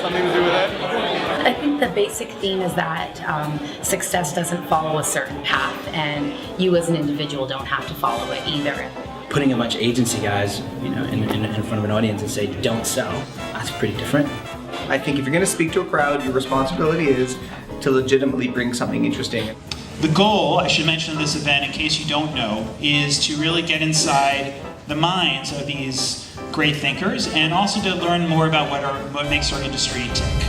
something to do with it? I think the basic theme is that success doesn't follow a certain path, and you as an individual don't have to follow it either. Putting a bunch of agency guys, in front of an audience and say, don't sell, that's pretty different. I think if you're going to speak to a crowd, your responsibility is to legitimately bring something interesting. The goal, I should mention this event in case you don't know, is to really get inside the minds of these great thinkers and also to learn more about what makes our industry tick.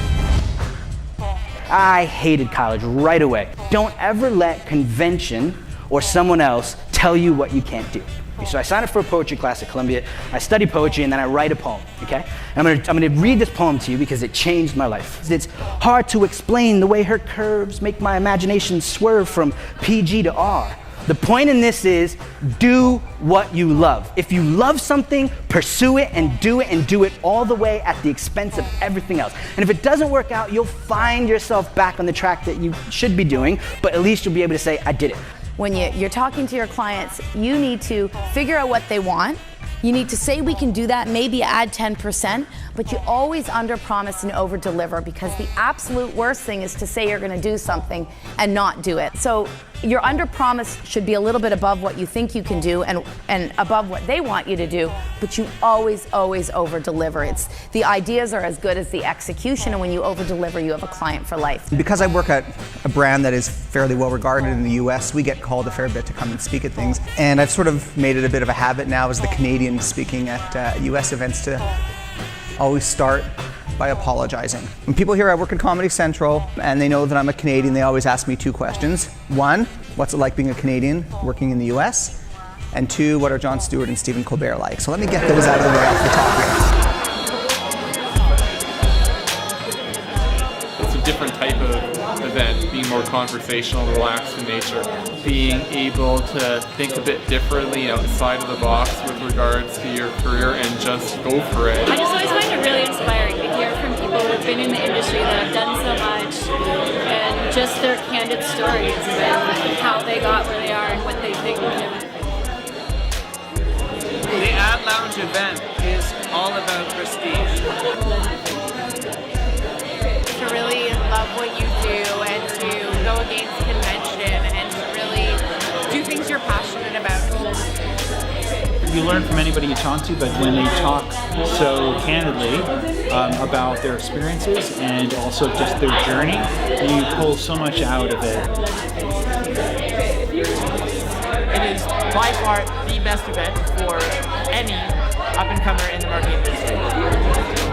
I hated college right away. Don't ever let convention or someone else tell you what you can't do. So I signed up for a poetry class at Columbia. I study poetry and then I write a poem, okay? And I'm gonna read this poem to you because it changed my life. It's hard to explain the way her curves make my imagination swerve from PG to R. The point in this is, do what you love. If you love something, pursue it and do it all the way at the expense of everything else. And if it doesn't work out, you'll find yourself back on the track that you should be doing, but at least you'll be able to say, I did it. When you're talking to your clients, you need to figure out what they want. You need to say we can do that, maybe add 10%, but you always under-promise and over-deliver, because the absolute worst thing is to say you're gonna do something and not do it. So your under-promise should be a little bit above what you think you can do and above what they want you to do, but you always, always over-deliver. The ideas are as good as the execution, and when you over-deliver, you have a client for life. Because I work at a brand that is fairly well regarded in the US, we get called a fair bit to come and speak at things. And I've sort of made it a bit of a habit now as the Canadian speaking at US events to always start by apologizing. When people hear I work at Comedy Central and they know that I'm a Canadian, they always ask me two questions. One, what's it like being a Canadian working in the US? And two, what are Jon Stewart and Stephen Colbert like? So let me get those out of the way off the top here. It's a different type of event, being more conversational, relaxed in nature, being able to think a bit differently outside of the box with regards to your career and just go for it. I just always find it really inspiring to hear from people who've been in the industry that have done so much, and just their candid stories and how they got where they are and what they think of it. The Ad Lounge event is all about prestige. To really love what you do and to go against convention and to really do things you're passionate about. You learn from anybody you talk to, but when they talk so candidly about their experiences and also just their journey, you pull so much out of it. It is by far the best event for any up-and-comer in the marketing industry.